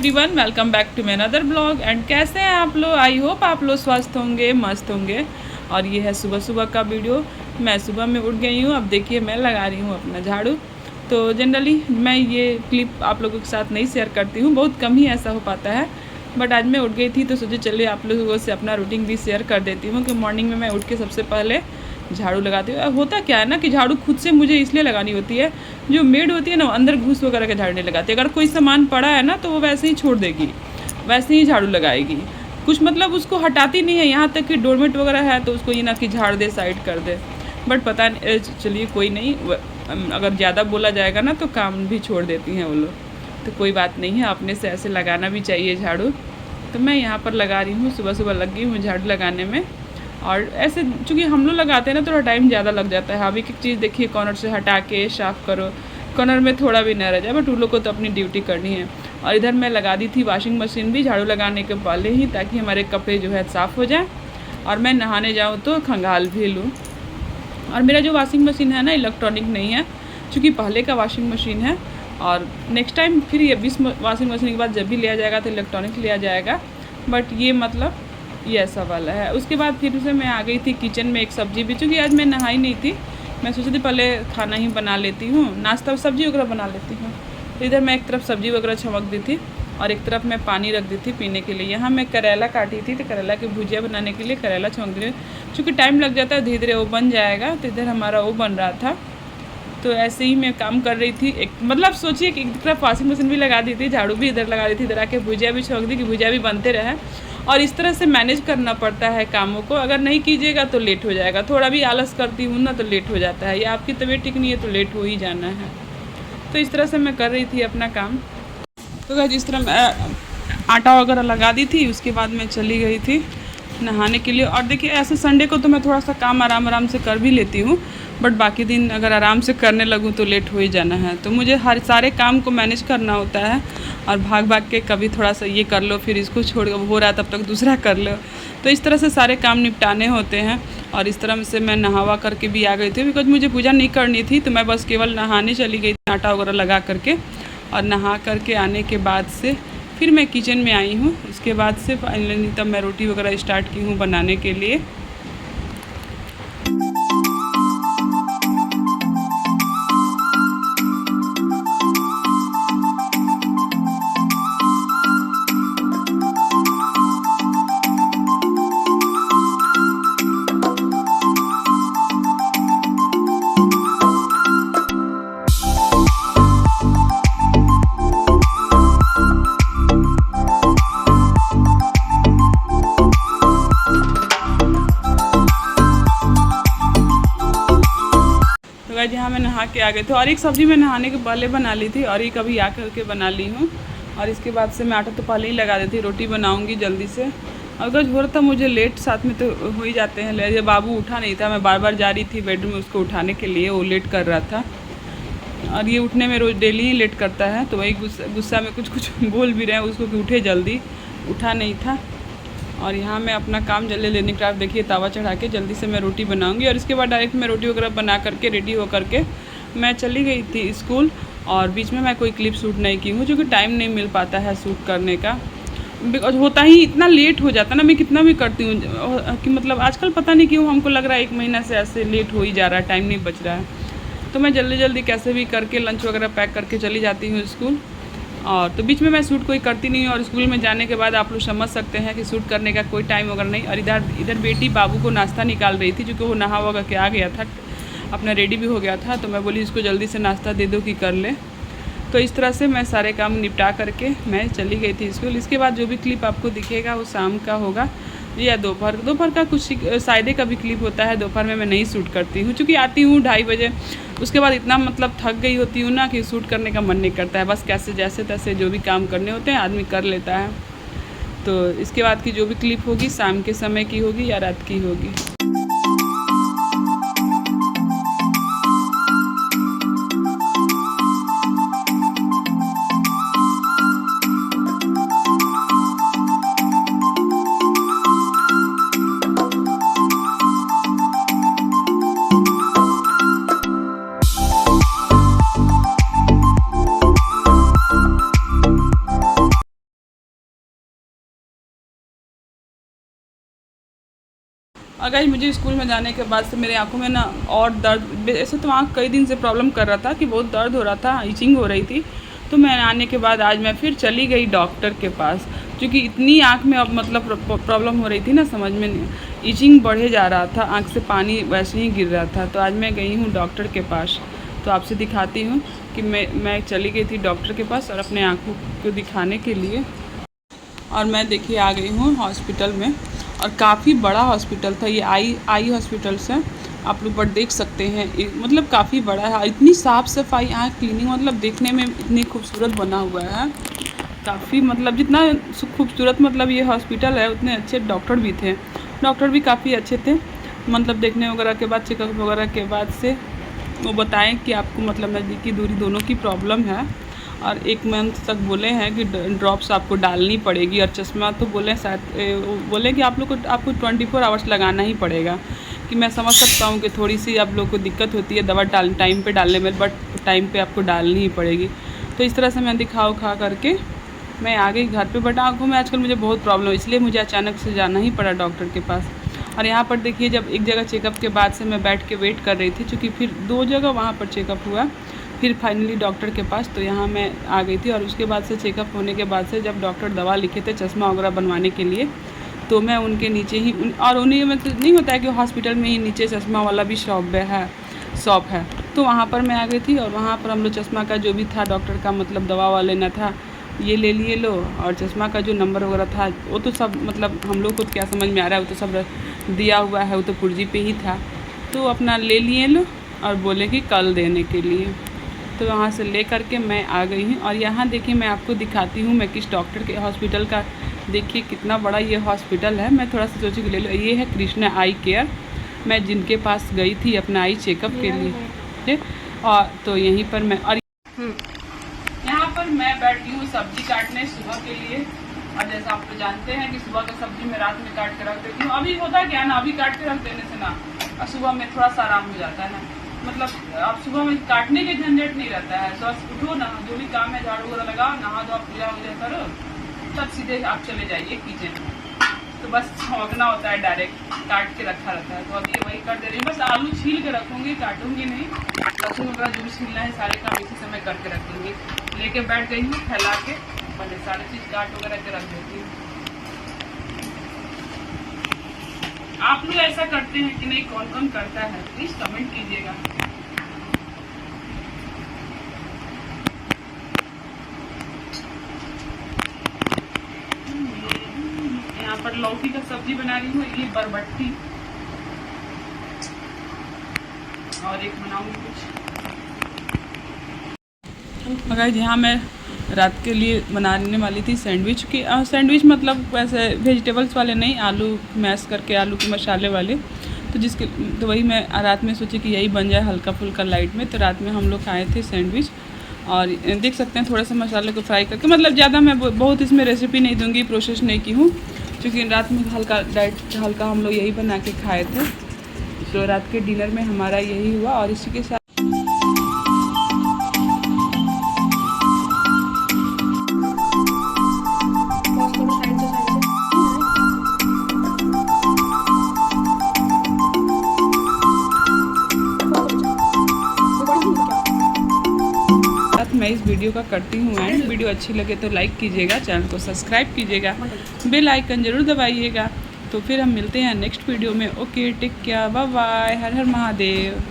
Everyone, welcome back to my another blog. And कैसे हैं आप लोग? आई होप आप लोग स्वस्थ होंगे, मस्त होंगे। और ये है सुबह सुबह का वीडियो। मैं सुबह में उठ गई हूँ। अब देखिए मैं लगा रही हूँ अपना झाड़ू। तो जनरली मैं ये क्लिप आप लोगों के साथ नहीं शेयर करती हूँ, बहुत कम ही ऐसा हो पाता है। बट आज मैं उठ गई थी तो सोचे चलिए आप लोगों से अपना रूटीन भी शेयर कर देती हूँ कि मॉर्निंग में मैं उठ के सबसे पहले झाड़ू लगाती हूँ। होता क्या है ना कि झाड़ू खुद से मुझे इसलिए लगानी होती है, जो मेड होती है ना अंदर घुस वगैरह के झाड़ू नहीं लगाती। अगर कोई सामान पड़ा है ना तो वो वैसे ही छोड़ देगी, वैसे ही झाड़ू लगाएगी, कुछ मतलब उसको हटाती नहीं है। यहाँ तक कि डोरमेट वगैरह है तो उसको ये ना कि झाड़ दे, साइड कर दे। बट पता नहीं, चलिए कोई नहीं, अगर ज़्यादा बोला जाएगा ना तो काम भी छोड़ देती हैं वो लोग, तो कोई बात नहीं है, अपने से ऐसे लगाना भी चाहिए झाड़ू। तो मैं यहाँ पर लगा रही हूँ, सुबह सुबह लग गई हूँ झाड़ू लगाने में। और ऐसे चूँकि हम लोग लगाते हैं ना थोड़ा टाइम ज़्यादा लग जाता है। अब एक एक चीज़ देखिए, कॉर्नर से हटा के साफ़ करो, कॉर्नर में थोड़ा भी न रह जाए, बट उन लोग को तो अपनी ड्यूटी करनी है। और इधर मैं लगा दी थी वॉशिंग मशीन भी झाड़ू लगाने के पहले ही, ताकि हमारे कपड़े जो है साफ़ हो जाए और मैं नहाने जाऊँ तो खंगाल भी लूँ। और मेरा जो वॉशिंग मशीन है ना इलेक्ट्रॉनिक नहीं है, चूँकि पहले का वॉशिंग मशीन है। और नेक्स्ट टाइम फिर ये 20 वॉशिंग मशीन के बाद जब भी लिया जाएगा तो इलेक्ट्रॉनिक लिया जाएगा। बट ये मतलब ये ऐसा वाला है। उसके बाद फिर से मैं आ गई थी किचन में एक सब्ज़ी भी, चूँकि आज मैं नहाई नहीं थी, मैं सोची थी पहले खाना ही बना लेती हूँ, नाश्ता सब्ज़ी वगैरह बना लेती हूँ। तो इधर मैं एक तरफ सब्ज़ी वगैरह छमक दी थी और एक तरफ मैं पानी रख दी थी पीने के लिए। यहाँ मैं करेला काटी थी, तो करेला की भुजिया बनाने के लिए करेला छमक दी। चूँकि टाइम लग जाता है, धीरे धीरे वो बन जाएगा। तो इधर हमारा वो बन रहा था। तो ऐसे ही मैं काम कर रही थी। एक मतलब सोचिए कि एक तरफ वॉशिंग मशीन भी लगा दी थी, झाड़ू भी इधर लगा दी थी, इधर आके भुजिया भी छमक दी कि भुजिया भी बनते रहे। और इस तरह से मैनेज करना पड़ता है कामों को। अगर नहीं कीजिएगा तो लेट हो जाएगा। थोड़ा भी आलस करती हूँ ना तो लेट हो जाता है, या आपकी तबीयत ठीक नहीं है तो लेट हो ही जाना है। तो इस तरह से मैं कर रही थी अपना काम। तो गाइस जिस तरह मैं आटा वगैरह लगा दी थी, उसके बाद मैं चली गई थी नहाने के लिए। और देखिए ऐसे संडे को तो मैं थोड़ा सा काम आराम आराम से कर भी लेती हूँ, बट बाकी दिन अगर आराम से करने लगूँ तो लेट हो ही जाना है। तो मुझे हर सारे काम को मैनेज करना होता है, और भाग भाग के कभी थोड़ा सा ये कर लो, फिर इसको छोड़ हो रहा है तब तक दूसरा कर लो। तो इस तरह से सारे काम निपटाने होते हैं। और इस तरह से मैं नहावा करके भी आ गई थी, बिकॉज मुझे पूजा नहीं करनी थी, तो मैं बस केवल नहाने चली गई थी आटा वगैरह लगा करके। और नहा करके आने के बाद से फिर मैं किचन में आई हूँ। उसके बाद से फाइनली तब मैं रोटी वगैरह स्टार्ट की हूँ बनाने के लिए। यहाँ मैं नहा के आ गए थे, और एक सब्ज़ी मैं नहाने के पहले बना ली थी और एक अभी आ करके बना ली हूँ। और इसके बाद से मैं आटा तो पहले ही लगा दी थी, रोटी बनाऊँगी जल्दी से। अगर हो रहा था मुझे लेट, साथ में तो हो ही जाते हैं लेट। बाबू उठा नहीं था, मैं बार बार जा रही थी बेडरूम में उसको उठाने के लिए, वो लेट कर रहा था। और ये उठने में रोज़ डेली ही लेट करता है, तो वही गुस्सा में कुछ कुछ बोल भी रहे हैं उसको कि उठे जल्दी, उठा नहीं था। और यहाँ मैं अपना काम जल्दी लेने के बाद देखिए तवा चढ़ा के जल्दी से मैं रोटी बनाऊंगी। और इसके बाद डायरेक्ट मैं रोटी वगैरह बना करके रेडी हो करके मैं चली गई थी स्कूल। और बीच में मैं कोई क्लिप शूट नहीं की हूँ, क्योंकि टाइम नहीं मिल पाता है शूट करने का, बिकॉज होता ही इतना लेट हो जाता है ना। मैं कितना भी करती हूँ कि मतलब आजकल पता नहीं क्यों हमको लग रहा है 1 महीना से ऐसे लेट हो ही जा रहा है, टाइम नहीं बच रहा है। तो मैं जल्दी जल्दी कैसे भी करके लंच वगैरह पैक करके चली जाती हूँ स्कूल। और तो बीच में मैं शूट कोई करती नहीं हूँ। और स्कूल में जाने के बाद आप लोग समझ सकते हैं कि शूट करने का कोई टाइम वगैरह नहीं। और इधर बेटी बाबू को नाश्ता निकाल रही थी, क्योंकि वो नहा वगा के आ गया था, अपना रेडी भी हो गया था। तो मैं बोली इसको जल्दी से नाश्ता दे दो कि कर ले। तो इस तरह से मैं सारे काम निपटा करके मैं चली गई थी स्कूल। इसके बाद जो भी क्लिप आपको दिखेगा वो शाम का होगा या दोपहर का कुछ शायदे का भी क्लिप होता है। दोपहर में मैं नहीं शूट करती हूँ, क्योंकि आती हूँ 2:30 बजे। उसके बाद इतना मतलब थक गई होती हूँ ना कि शूट करने का मन नहीं करता है। बस कैसे जैसे तैसे जो भी काम करने होते हैं आदमी कर लेता है। तो इसके बाद की जो भी क्लिप होगी शाम के समय की होगी या रात की होगी। और गाइस मुझे स्कूल में जाने के बाद से मेरे आंखों में ना और दर्द, ऐसे तो आँख कई दिन से प्रॉब्लम कर रहा था कि बहुत दर्द हो रहा था, इचिंग हो रही थी। तो मैं आने के बाद आज मैं फिर चली गई डॉक्टर के पास, क्योंकि इतनी आँख में अब मतलब प्रॉब्लम हो रही थी ना, समझ में नहीं, इचिंग बढ़े जा रहा था, आँख से पानी वैसे ही गिर रहा था। तो आज मैं गई हूँ डॉक्टर के पास। तो आपसे दिखाती हूँ कि मैं चली गई थी डॉक्टर के पास और अपने आँखों को दिखाने के लिए। और मैं देखिए आ गई हूँ हॉस्पिटल में, और काफ़ी बड़ा हॉस्पिटल था ये, आई हॉस्पिटल्स है, आप लोग पर देख सकते हैं। मतलब काफ़ी बड़ा है, इतनी साफ़ सफाई, आँख क्लीनिंग, मतलब देखने में इतनी खूबसूरत बना हुआ है काफ़ी, मतलब जितना खूबसूरत मतलब ये हॉस्पिटल है उतने अच्छे डॉक्टर भी थे। डॉक्टर भी काफ़ी अच्छे थे, मतलब देखने वगैरह के बाद, चेकअप वगैरह के बाद से वो बताएं कि आपको मतलब नज़दीकी दूरी दोनों की प्रॉब्लम है, और 1 मंथ तक बोले हैं कि ड्रॉप्स आपको डालनी पड़ेगी, और चश्मा तो बोले शायद बोले कि आपको 24 आवर्स लगाना ही पड़ेगा। कि मैं समझ सकता हूँ कि थोड़ी सी आप लोग को दिक्कत होती है दवा टाइम पे डालने में, बट टाइम पे आपको डालनी ही पड़ेगी। तो इस तरह से मैं दिखा उखा करके मैं आ गई घर पे। बट आँखों में आजकल मुझे बहुत प्रॉब्लम है, इसलिए मुझे अचानक से जाना ही पड़ा डॉक्टर के पास। और यहाँ पर देखिए, जब एक जगह चेकअप के बाद से मैं बैठ के वेट कर रही थी, क्योंकि फिर 2 जगह वहाँ पर चेकअप हुआ, फिर फाइनली डॉक्टर के पास, तो यहाँ मैं आ गई थी। और उसके बाद से चेकअप होने के बाद से जब डॉक्टर दवा लिखे थे चश्मा वगैरह बनवाने के लिए, तो मैं उनके नीचे ही और उन्हीं में तो नहीं होता है कि हॉस्पिटल में ही नीचे चश्मा वाला भी शॉप है, तो वहाँ पर मैं आ गई थी। और वहाँ पर हम लोग चश्मा का जो भी था डॉक्टर का मतलब दवा वाला लेना था, ये ले लिए लो, और चश्मा का जो नंबर वगैरह था वो तो सब मतलब हम लोग को क्या समझ में आ रहा है, वो तो सब दिया हुआ है, वो तो पुर्जी पे ही था, तो अपना ले लिए लो और बोले कि कल देने के लिए। तो वहाँ से ले करके मैं आ गई हूँ। और यहाँ देखिए मैं आपको दिखाती हूँ मैं किस डॉक्टर के हॉस्पिटल का, देखिए कितना बड़ा ये हॉस्पिटल है। मैं थोड़ा सा सोची कि ले लो, ये है कृष्णा आई केयर, मैं जिनके पास गई थी अपना आई चेकअप के लिए। और तो यहीं पर मैं, और यहाँ पर मैं बैठी हूँ सब्जी काटने सुबह के लिए। और जैसा आप तो जानते हैं कि सुबह का सब्जी मैं रात में काट के रख देती हूँ। अभी होता क्या है ना, अभी काट के रख देने से ना और सुबह में थोड़ा सा आराम हो जाता है ना, मतलब अब सुबह में काटने के झंझट नहीं रहता है। तो उठो ना, जो भी काम है झाड़ू वगैरह लगाओ, नहा दो, पूजा वूजा करो, तब सीधे आप चले जाइए किचन में। तो बस छौंकना होता है, डायरेक्ट काट के रखा रहता है। तो अभी वही कर दे रही हूँ, बस आलू छील के रखूँगी, काटूंगी नहीं। लहसुन वगैरह जो भी छीलना है सारे काम इसी समय करके रख दूँगी। लेके बैठ गई हूँ फैला के, मैंने सारी चीज़ काट वगैरह के रख देती हूँ। आप लोग ऐसा करते हैं कि नहीं, कौन कौन करता है प्लीज कमेंट कीजिएगा। यहाँ पर लौकी का सब्जी बना रही हूँ, ये बरबट्टी, और एक बनाऊंगी कुछ। अगर यहाँ मैं रात के लिए बनाने वाली थी सैंडविच की, सैंडविच मतलब वैसे वेजिटेबल्स वाले नहीं, आलू मैश करके आलू के मसाले वाले, तो वही मैं रात में सोची कि यही बन जाए हल्का फुल्का लाइट में। तो रात में हम लोग खाए थे सैंडविच। और देख सकते हैं थोड़ा सा मसाले को फ्राई करके, मतलब ज़्यादा मैं बहुत इसमें रेसिपी नहीं दूंगी, प्रोसेस नहीं की हूँ, क्योंकि रात में हल्का हम लोग यही बना के खाए थे। तो रात के डिनर में हमारा यही हुआ। और इसी के साथ मैं इस वीडियो का करती हूँ एंड। वीडियो अच्छी लगे तो लाइक कीजिएगा, चैनल को सब्सक्राइब कीजिएगा, बेल आइकन ज़रूर दबाइएगा। तो फिर हम मिलते हैं नेक्स्ट वीडियो में। Okay, take care, bye bye, हर हर महादेव।